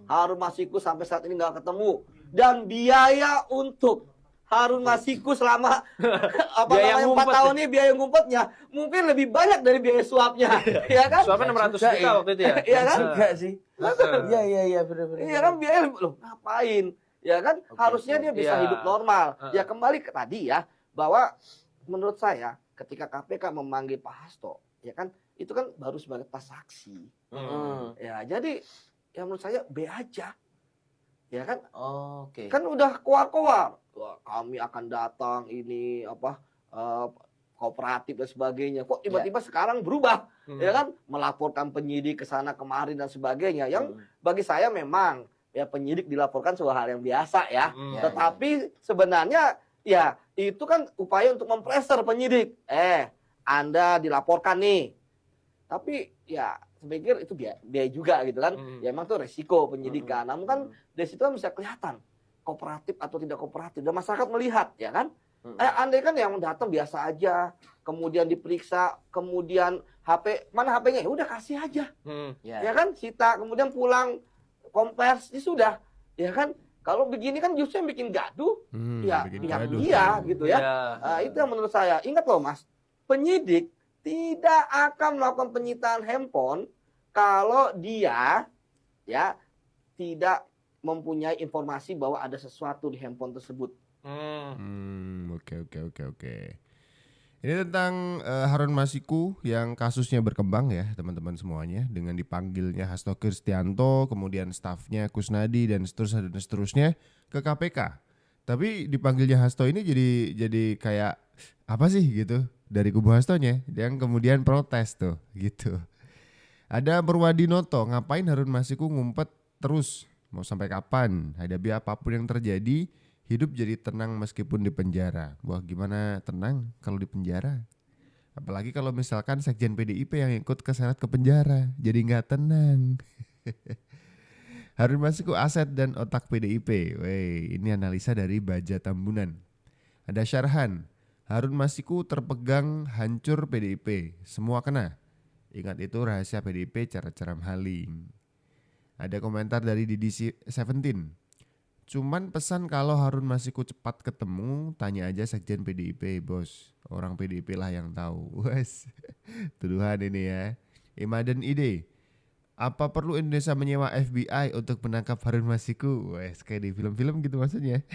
Harun Masiku sampai saat ini nggak ketemu. Dan biaya untuk Harun Masiku selama Biaya 4 tahun ini biaya ngumpetnya mungkin lebih banyak dari biaya suapnya. Ya kan? Suapnya 600 juta waktu itu ya. Iya kan? Enggak sih. Iya benar-benar. Iya kan biaya loh ngapain? Ya kan? Harusnya dia bisa hidup normal. Ya kembali ke tadi ya bahwa menurut saya ketika KPK memanggil Pak Hasto, ya kan itu kan baru sebagai saksi. Ya jadi ya menurut saya B aja. Ya kan? Kan udah keluar-keluar. Wah, kami akan datang ini kooperatif dan sebagainya. Kok tiba-tiba sekarang berubah? Ya kan? Melaporkan penyidik ke sana kemari dan sebagainya. Yang bagi saya memang ya penyidik dilaporkan sebuah hal yang biasa ya. Tetapi sebenarnya ya itu kan upaya untuk mempressure penyidik. Anda dilaporkan nih. Tapi ya saya pikir itu biaya juga gitu kan. Ya emang tuh resiko penyidikan. Namun kan dari situ kan bisa kelihatan kooperatif atau tidak kooperatif. Dan masyarakat melihat ya kan. Andai kan yang datang biasa aja, kemudian diperiksa, kemudian mana HP-nya? Ya udah kasih aja. Ya kan, sita, kemudian pulang kompres, ya sudah. Ya kan, kalau begini kan justru yang bikin gaduh, ya pihak dia gitu ya. Itu yang menurut saya. Ingat loh Mas, penyidik tidak akan melakukan penyitaan handphone kalau dia ya tidak mempunyai informasi bahwa ada sesuatu di handphone tersebut. Oke. Ini tentang Harun Masiku yang kasusnya berkembang ya teman-teman semuanya dengan dipanggilnya Hasto Kristianto, kemudian stafnya Kusnadi dan seterusnya ke KPK. Tapi dipanggilnya Hasto ini jadi kayak apa sih gitu dari kubu Hastonya yang kemudian protes tuh gitu. Ada Purwadinoto, ngapain Harun Masiku ngumpet terus? Mau sampai kapan? Hadapi apapun yang terjadi, hidup jadi tenang meskipun di penjara. Wah, gimana tenang kalau di penjara? Apalagi kalau misalkan sekjen PDIP yang ikut keseret ke penjara, jadi nggak tenang. Harun Masiku aset dan otak PDIP. Wey, ini analisa dari Baja Tambunan. Ada Syarhan, Harun Masiku terpegang hancur PDIP, semua kena. Ingat itu rahasia PDIP cara-cara maling. Ada komentar dari Didi 17. Cuman pesan kalau Harun Masiku cepat ketemu, tanya aja sekjen PDIP, bos. Orang PDIP lah yang tahu. Wes, tuduhan ini ya. Imaden Ide, apa perlu Indonesia menyewa FBI untuk menangkap Harun Masiku? Wes, kayak di film-film gitu maksudnya.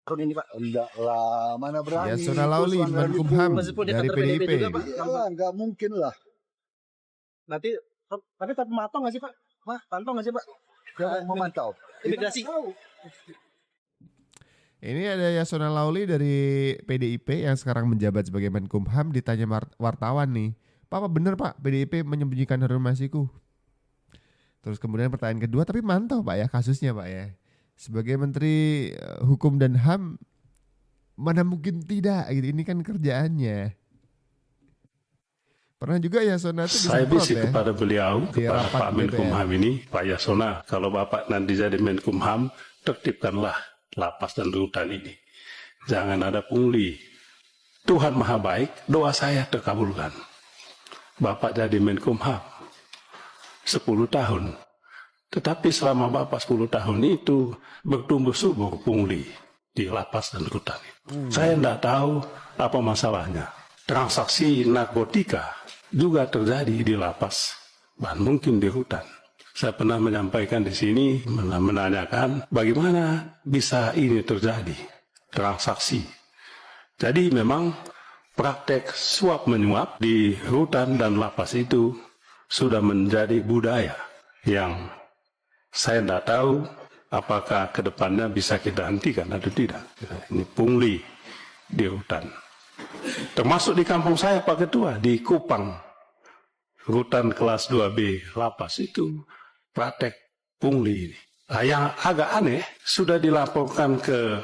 Ini Pak, enggak lah, mana berani. Yasona Lauli, Menkumham dari PDIP. Iyalah, enggak mungkin lah. Nanti tapi memantau nggak sih Pak? Pantau nggak sih Pak? Yang memantau. Imigrasi. Ini ada Yasona Lauli dari PDIP yang sekarang menjabat sebagai Menkumham, ditanya wartawan nih, Pak, bener Pak PDIP menyembunyikan Harun Masiku? Terus kemudian pertanyaan kedua, tapi mantau Pak ya kasusnya Pak ya. Sebagai Menteri Hukum dan HAM, mana mungkin tidak gitu, ini kan kerjaannya. Pernah juga Yasona itu saya bisik ya, kepada beliau, kepada Pak Menkumham DPR. ini, Pak Yasona, kalau Bapak nanti jadi Menkumham, tertibkanlah lapas dan rutan ini. Jangan ada pungli. Tuhan Maha Baik, doa saya terkabulkan. Bapak jadi Menkumham 10 tahun. Tetapi selama Bapak 10 tahun itu bertumbuh subur pungli di lapas dan rutan. Saya tidak tahu apa masalahnya. Transaksi narkotika juga terjadi di lapas, bahkan mungkin di hutan. Saya pernah menyampaikan di sini, menanyakan bagaimana bisa ini terjadi, transaksi. Jadi memang praktek suap menyuap di hutan dan lapas itu sudah menjadi budaya yang saya tidak tahu apakah ke depannya bisa kita hentikan atau tidak. Ini pungli di hutan. Termasuk di kampung saya Pak Ketua, di Kupang, rutan kelas 2B lapas itu praktek pungli ini. Nah, yang agak aneh, sudah dilaporkan ke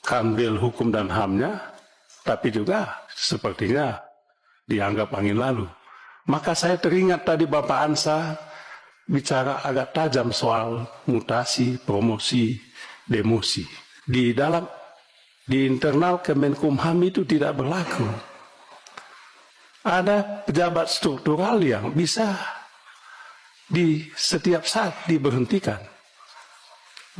Kanwil Hukum dan HAM-nya, tapi juga sepertinya dianggap angin lalu. Maka saya teringat tadi Bapak Ansa bicara agak tajam soal mutasi, promosi, demosi. Di internal Kemenkumham itu tidak berlaku. Ada pejabat struktural yang bisa di setiap saat diberhentikan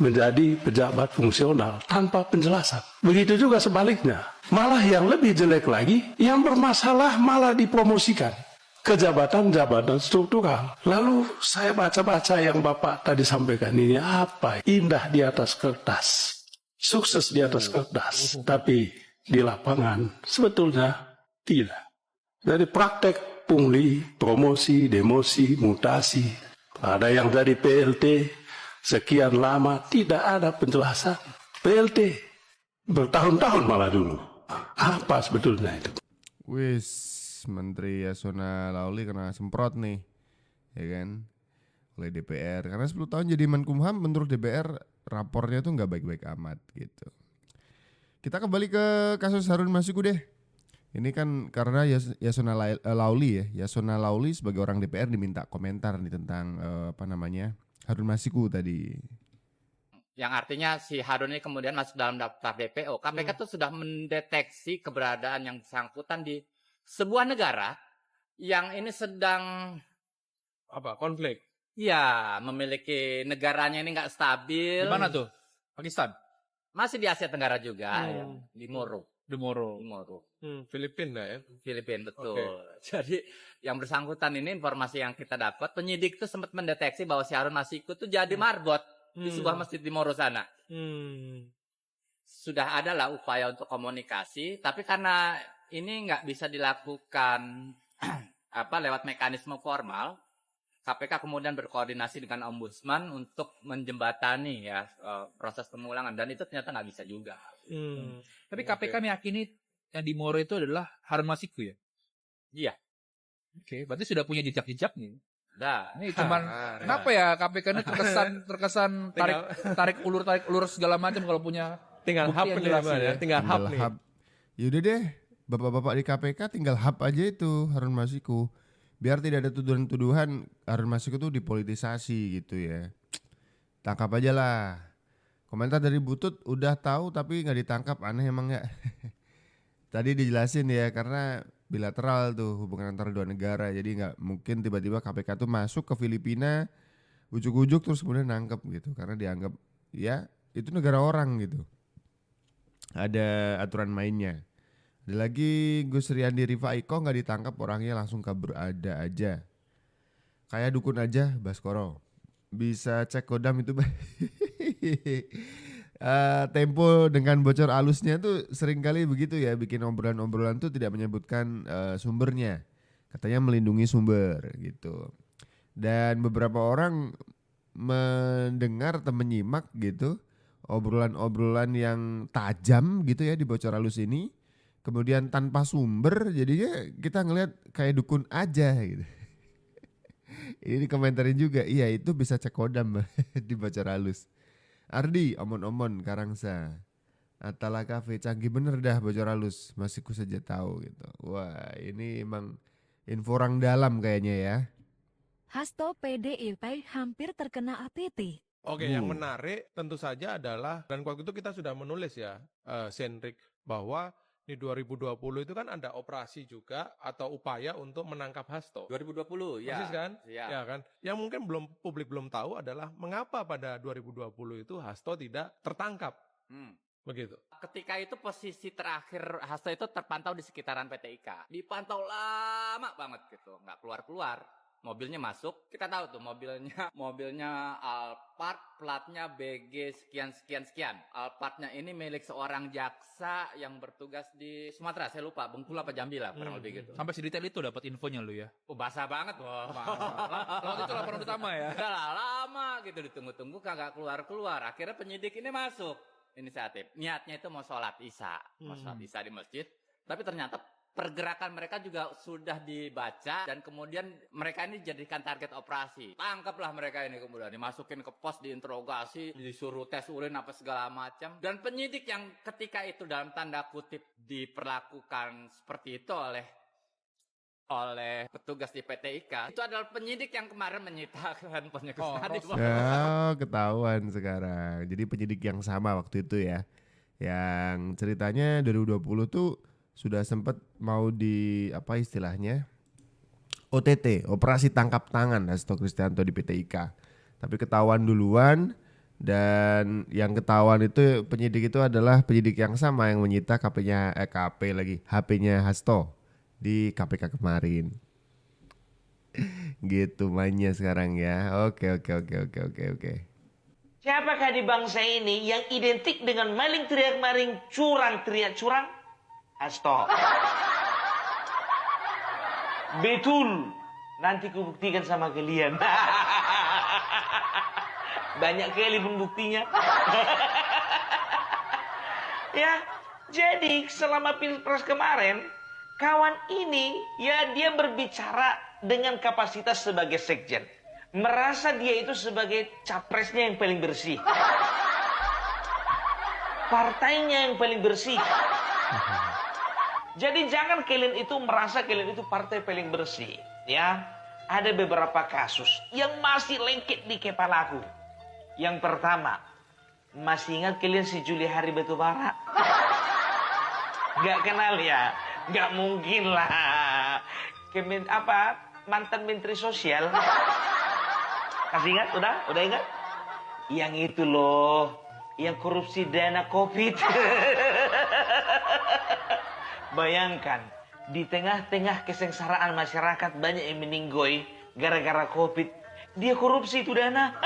menjadi pejabat fungsional tanpa penjelasan. Begitu juga sebaliknya. Malah yang lebih jelek lagi, yang bermasalah malah dipromosikan ke jabatan-jabatan struktural. Lalu saya baca-baca yang Bapak tadi sampaikan ini, apa? Indah di atas kertas, sukses di atas kertas, tapi di lapangan sebetulnya tidak. Dari praktek pungli, promosi, demosi, mutasi, ada yang dari PLT, sekian lama tidak ada penjelasan. PLT bertahun-tahun malah dulu. Apa sebetulnya itu? Wis, Menteri Yasona Lauli kena semprot nih, ya kan, oleh DPR. Karena 10 tahun jadi Menkumham, menurut DPR rapornya tuh nggak baik-baik amat gitu. Kita kembali ke kasus Harun Masiku deh. Ini kan karena Yasona Lauli ya, Yasona Lauli sebagai orang DPR diminta komentar nih tentang Harun Masiku tadi. Yang artinya si Harun ini kemudian masuk dalam daftar DPO. KPK tuh sudah mendeteksi keberadaan yang bersangkutan di sebuah negara yang ini sedang konflik. ya memiliki negaranya ini nggak stabil. Di mana tuh? Pakistan. Masih di Asia Tenggara juga, ya. Di Moro. Di Moro. Filipina ya? Filipina, betul. Oke. Jadi yang bersangkutan ini informasi yang kita dapat, penyidik itu sempat mendeteksi bahwa si Harun Masiku itu jadi marbot di sebuah masjid di Moro sana. Sudah ada lah upaya untuk komunikasi, tapi karena ini nggak bisa dilakukan lewat mekanisme formal, KPK kemudian berkoordinasi dengan Ombudsman untuk menjembatani proses pemulangan, dan itu ternyata nggak bisa juga. Tapi KPK meyakini yang di Moro itu adalah Harun Masiku ya? Iya. Oke, berarti sudah punya jejak-jejak nih. Nah, ini cuman kenapa ya KPK ini terkesan tarik ulur segala macam kalau punya tinggal hub penjelasan ya, tinggal hub nih. Yaudah deh, bapak-bapak di KPK tinggal hub aja itu Harun Masiku. Biar tidak ada tuduhan-tuduhan Harun Masiku tuh dipolitisasi gitu ya. Tangkap aja lah. Komentar dari Butut udah tahu tapi nggak ditangkap, aneh emang ya. Tadi dijelasin ya karena bilateral tuh hubungan antara dua negara, jadi nggak mungkin tiba-tiba KPK tuh masuk ke Filipina ujuk-ujuk terus kemudian nangkep gitu karena dianggap ya itu negara orang gitu. Ada aturan mainnya. Ada lagi Gus Riyandi Rifaiko nggak ditangkap, orangnya langsung kabur ada aja. Kayak dukun aja Baskoro. Bisa cek kodam itu. Tempo dengan bocor alusnya tuh sering kali begitu ya, bikin obrolan-obrolan tuh tidak menyebutkan sumbernya. Katanya melindungi sumber gitu. Dan beberapa orang mendengar atau menyimak gitu obrolan-obrolan yang tajam gitu ya di bocor alus ini. Kemudian tanpa sumber jadinya kita ngelihat kayak dukun aja gitu. Ini dikomentarin juga, iya itu bisa cek kodam di bocor halus. Ardi, omon-omon Karangsa. Atala Cafe, canggih bener dah bocor halus, masih ku saja tahu gitu. Wah ini emang info orang dalam kayaknya ya. Hasto PDIP hampir terkena ATT. Oke, yang menarik tentu saja adalah, dan waktu itu kita sudah menulis ya, Senrik, bahwa di 2020 itu kan ada operasi juga atau upaya untuk menangkap Hasto. 2020 ya. Persis kan? Ya. Ya kan? Yang mungkin publik belum tahu adalah mengapa pada 2020 itu Hasto tidak tertangkap. Begitu. Ketika itu posisi terakhir Hasto itu terpantau di sekitaran PT IKA. Dipantau lama banget gitu, nggak keluar-keluar. Mobilnya masuk, kita tahu tuh mobilnya Alphard, platnya BG sekian. Alphardnya ini milik seorang jaksa yang bertugas di Sumatera, saya lupa, Bengkulu apa Jambi lah, kurang lebih gitu. Sampai sedetail itu dapat infonya lu ya? Oh, basah banget loh. Lalu itu laporan utama ya? Udah lah, lama gitu ditunggu-tunggu kagak keluar-keluar. Akhirnya penyidik ini masuk inisiatif. Niatnya itu mau sholat isya di masjid, tapi ternyata pergerakan mereka juga sudah dibaca dan kemudian mereka ini dijadikan target operasi. Tangkaplah mereka ini, kemudian dimasukin ke pos, diinterogasi, disuruh tes urin apa segala macam. Dan penyidik yang ketika itu dalam tanda kutip diperlakukan seperti itu oleh petugas di PT IKA, itu adalah penyidik yang kemarin menyita handphonenya Kusnadi. Ketahuan sekarang. Jadi penyidik yang sama waktu itu ya. Yang ceritanya 2020 tuh sudah sempat mau di apa istilahnya OTT, operasi tangkap tangan Hasto Kristianto di PT IKA. Tapi ketahuan duluan, dan yang ketahuan itu penyidik itu adalah penyidik yang sama yang menyita HP-nya Hasto di KPK kemarin. Gitu mainnya sekarang ya. Oke. Siapakah di bangsa ini yang identik dengan maling teriak maling, curang teriak curang? Hasto. Betul. Nanti kubuktikan sama kalian. Banyak kali pembuktinya. Ya, jadi selama Pilpres kemarin, kawan ini ya dia berbicara dengan kapasitas sebagai sekjen. Merasa dia itu sebagai capresnya yang paling bersih. Partainya yang paling bersih. Jadi jangan kalian itu merasa kalian itu partai paling bersih. Ya, ada beberapa kasus yang masih lengket di kepalaku. Yang pertama, masih ingat kalian si Juli Hari Batubara? Gak kenal ya? Gak mungkin lah. Mantan Menteri Sosial. Kasih ingat? Udah ingat? Yang itu loh, yang korupsi dana COVID. Bayangkan, di tengah-tengah kesengsaraan masyarakat banyak yang meninggoy gara-gara COVID, dia korupsi itu dana.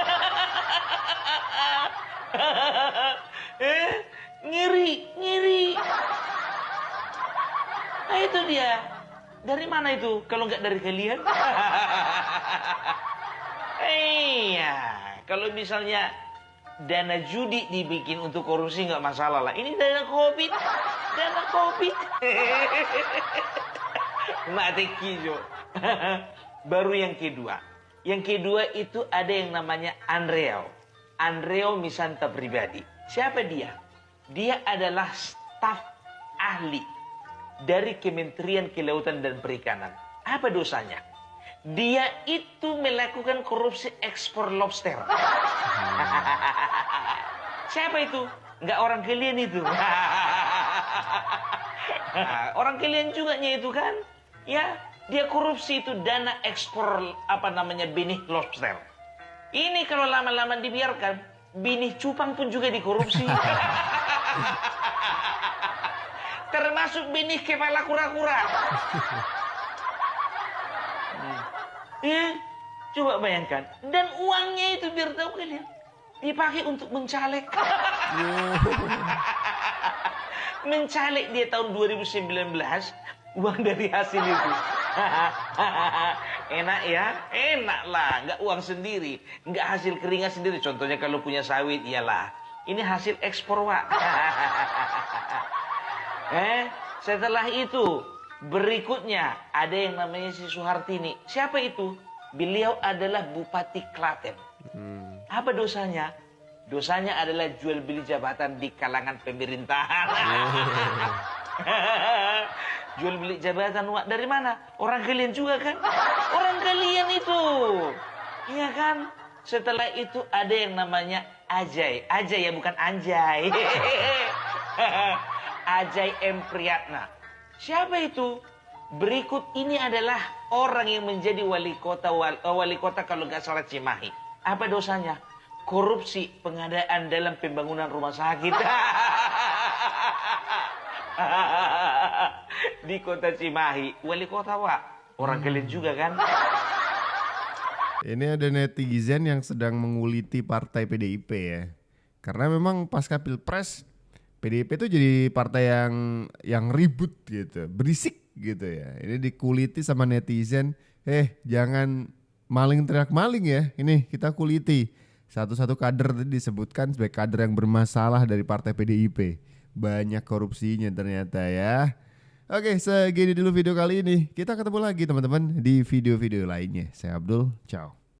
Ngiri. Nah itu dia. Dari mana itu kalau nggak dari kalian? Iya, kalau misalnya dana judi dibikin untuk korupsi nggak masalah lah. Ini dana COVID. Mati kijo. Baru yang kedua. Yang kedua itu ada yang namanya Andreo Misanta pribadi. Siapa dia? Dia adalah staf ahli dari Kementerian Kelautan dan Perikanan. Apa dosanya? Dia itu melakukan korupsi ekspor lobster. Siapa itu? Nggak orang kalian itu. Orang kalian juga itu kan? Ya, dia korupsi itu dana ekspor benih lobster. Ini kalau lama-lama dibiarkan, benih cupang pun juga dikorupsi. Termasuk benih kepala kura-kura. Coba bayangkan. Dan uangnya itu biar tahu kalian, dipakai untuk mencalek. Mencalek dia tahun 2019, uang dari hasil itu. Enak ya? Enak lah, nggak uang sendiri, nggak hasil keringat sendiri. Contohnya kalau punya sawit, iyalah. Ini hasil ekspor, Wak. Setelah itu, berikutnya ada yang namanya si Suhartini. Siapa itu? Beliau adalah Bupati Klaten. Apa dosanya? Dosanya adalah jual beli jabatan di kalangan pemerintahan. Jual beli jabatan, Wak. Dari mana? Orang kalian juga kan? Orang kalian itu. Iya kan? Setelah itu ada yang namanya Ajay. Ajay ya, bukan Anjay. Ajay M. Priyatna. Siapa itu? Berikut ini adalah orang yang menjadi wali kota kalau nggak salah Cimahi. Apa dosanya? Korupsi pengadaan dalam pembangunan rumah sakit. Di kota Cimahi. Wali kota, Wak. Orang kalian juga kan? Ini ada netizen yang sedang menguliti partai PDIP ya. Karena memang pasca Pilpres PDIP itu jadi partai yang ribut gitu, berisik gitu ya. Ini dikuliti sama netizen, jangan maling teriak maling ya. Ini kita kuliti. Satu-satu kader tadi disebutkan sebagai kader yang bermasalah dari partai PDIP. Banyak korupsinya ternyata ya. Oke, segini dulu video kali ini. Kita ketemu lagi teman-teman di video-video lainnya. Saya Abdul, ciao.